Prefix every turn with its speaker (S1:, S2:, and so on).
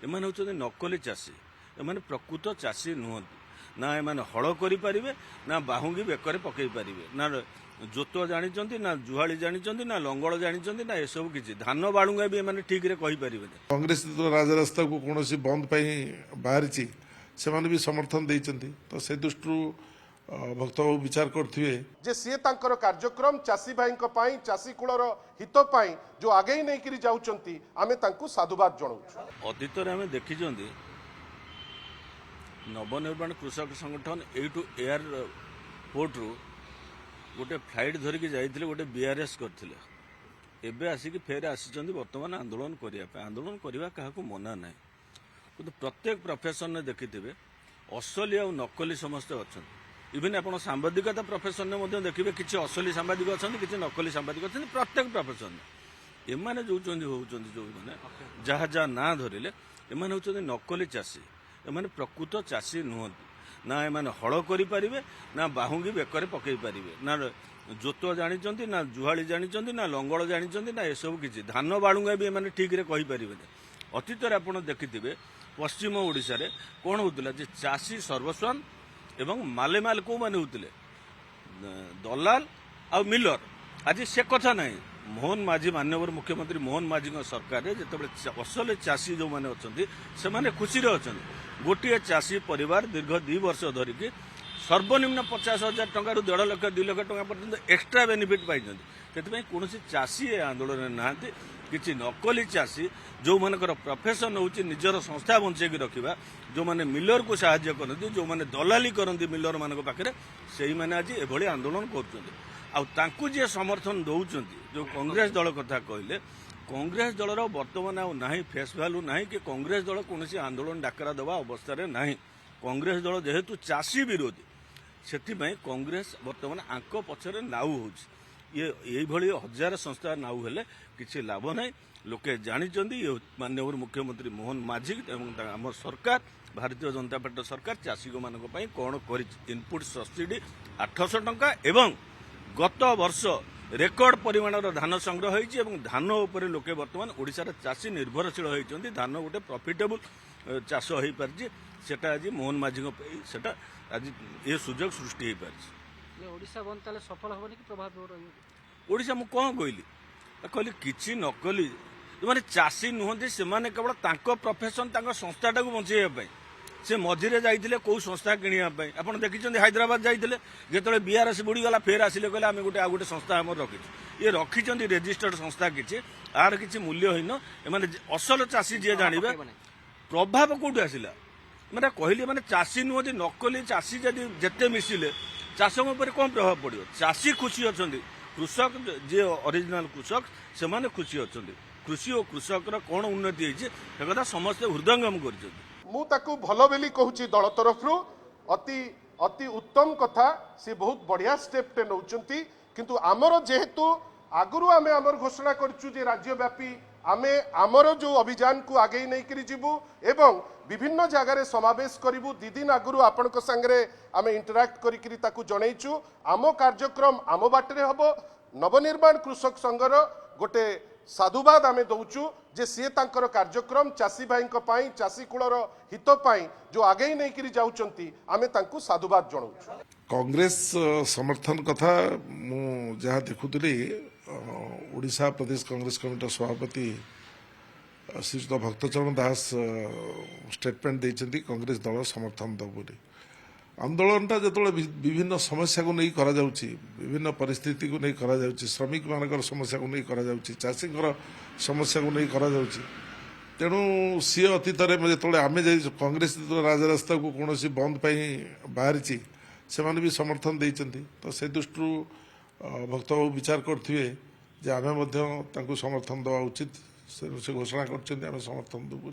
S1: एमाने होचंदी नकली चाषी एमाने प्रकृत चाषी नुहंती ना एमाने हल करिपारिबे ना बाहुंगी बेकरे पकई पारिबे ना जोत जानिचंती ना जुहाली जानिचंती ना लंगल जानिचंती ना एसबु किछि धान बाळुंगा भी एमाने ठीक रे कहि पारिबे।
S2: कांग्रेस तो राजरास्ता को कौन बंद बाहरी से भी समर्थन देइचंती तो से दृष्टि भक्त बाबू विचार करथिबे
S3: जे सी तांकर कार्यक्रम चाषी भाई चाषी कूलर हित पाई जो आगे नहीं करी जाउचंती आमे तांकु साधुवाद जणाउछु।
S1: अतीत आम देखी नवनिर्माण कृषक संगठन एटू एयरपोर्ट रु गोटे फ्लाइट धरिकी जाइथिले गोटे बीआरएस करथिले एबे आसिक फेर आसी बर्तमान आंदोलन करने आंदोलन करने क्या मना ना कि प्रत्येक प्रोफेशन में देखिथे असली आ नकली समस्ते अच्छा इवेन आप सांबादिकता प्रोफेशन में देखिए किसी असली सांबादिक अच्छा किसी नकली सांबादिक अच्छा प्रत्येक प्रोफेशन एमाने जो मैंने जहाँ जहाँ ना धरिले एमाने होचंदी नकली चाषी एमाने प्रकृत चाषी नुहंती ना एमाने हल करिपारिबे ना बाहुंगी बेकरे पकई पारिबे ना जोत जानिचंती ना जुहाली जानिचंती ना लंगल जानिचंती ना एसबु किछि धान बाळुंगा भी एमाने ठीक रे कहि पारिबे। अतीत रे आपण देखिथिबे पश्चिम ओडिशा रे कोन होतला जे चाषी सर्वस्वान एवं मालेमाल को माने होतले दलाल आ मिलर आज से कथा नहीं। मोहन माझी माननीय मुख्यमंत्री मोहन माझी सरकार जिते असल चाषी जो मैंने अच्छा से माने खुशी अच्छा गोटे चाषी परिवार दीर्घ 2 वर्ष धरिकी सर्वनिम्न 50,000 टंका 1.5 लाख 2 लाख टंका पर्यंत एक्सट्रा बेनिफिट पाई कौन चाषी ए आंदोलन नहांती किसी नकली चाषी जो मानकर प्रोफेशन हूँ निजर संस्था बंचेकी रखा जो मैंने मिलर को साहाय्य करती जो मैंने दलाली करती मिलर मान पाखे से मैंने आज एभली आंदोलन कर जी समर्थन दौरान जो कांग्रेस दल कथा कहले कांग्रेस दलर बर्तमान ना फेस भैल्यू ना कि कांग्रेस दल कौन आंदोलन डाकरा देवा अवस्था ना कांग्रेस दल जेहेतु चाषी विरोधी से कांग्रेस बर्तमान आंक पछरे नाउ हो ये हजार संस्था नाउ हेले किसी लाभ ना लोके जानी ये माननीय मुख्यमंत्री मोहन माझी आम सरकार भारतीय जनता पार्टी सरकार चाषी मान कौन कर इनपुट सब्सिडी 800 टंका एवं गत वर्ष रेकर्ड परिमाणर धान संग्रह होती धान उपरे लोके बर्तमान ओडिशार चाषी निर्भरशील होती धान गोटे प्रॉफिटेबल चाष हो पारि सेटा आज मोहन माझी सेटा आज ये सुजोग सृष्टि हो पारि।
S4: ओडिशा बंद ताले सफल होबनी कि प्रभाव रहिबो
S1: ओडिशा मु कौन कहली किछि नकली जो मैंने चाषी नुहंती से केवल तांको प्रोफेशन तांको संस्थाटा को बंचाइबा से मझिरे जाइथिले कौ संस्था किनिबा आपण देखिछन्ती हैदराबाद जाइथिले जेतले बीआरएस बुड़ीगला फेर आसिले कहले आमे गोटे आ गोटे संस्था हमर रखिछु ये रखिछन्ती रेजिस्टर्ड संस्था किछि आर किछि मूल्यहीन एमाने असल चाषी जे जानिबे प्रभाव कोठु आसिला मैंने कहली माने चाषी नुहंती नकली चाषी जदि जेते मिसिले चाषों उपर कौन प्रभाव पड़ो चाषी खुशी अच्छा कृषक जे ओरिजिनल कृषक से माने खुशी अच्छा कृषि और कृषक कौन उन्नति है कथा समस्ते हृदयंगम कर
S3: मु ताकू भलो बेली कहूची दल तरफ अति अति उत्तम कथा सी बहुत बढ़िया स्टेप टे नौचंती किंतु आमर जेहेतु आगुरु आमे आमर घोषणा करचु जे राज्यव्यापी आमे आमर जो अभियान को आगे नहीं करी जीवु एवं विभिन्न जगार समावेश करूँ 2 दिन आगुरी आपण सांगे आम इंटराक्ट करी ताकू जनईचु आम कार्यक्रम आम बाटे हम नवनिर्माण कृषक संघर गोटे साधुवाद आम दौचु जे सी तांकर कार्यक्रम चाषी भाई चाषी कूलर हित पाई जो आगे नहीं करी जाउचंती आमे तांकू साधुवाद जणाउछु।
S2: कांग्रेस समर्थन कथा मु जहाँ देखुली ओडिशा प्रदेश कांग्रेस कमिटी सभापति श्रीयुत भक्तचरण दास स्टेटमेंट देइछन्ती कांग्रेस दल समर्थन दब बोली आंदोलनटा जो विभिन्न समस्या को नहीं करा जाउची विभिन्न परिस्थिति को नहीं करा जाउची श्रमिक मानकर समस्या को नहीं करा जाउची चाषी समस्या को नहीं करा जाउची तेणु सी अतीत जो आम कांग्रेस राजरास्ता को कौन बंद बाहरी से भी समर्थन देइछन्ती तो से दृष्टि भक्त बाबू विचार करथिबे जे आमे समर्थन देवा उचित से घोषणा कर समर्थन दबू।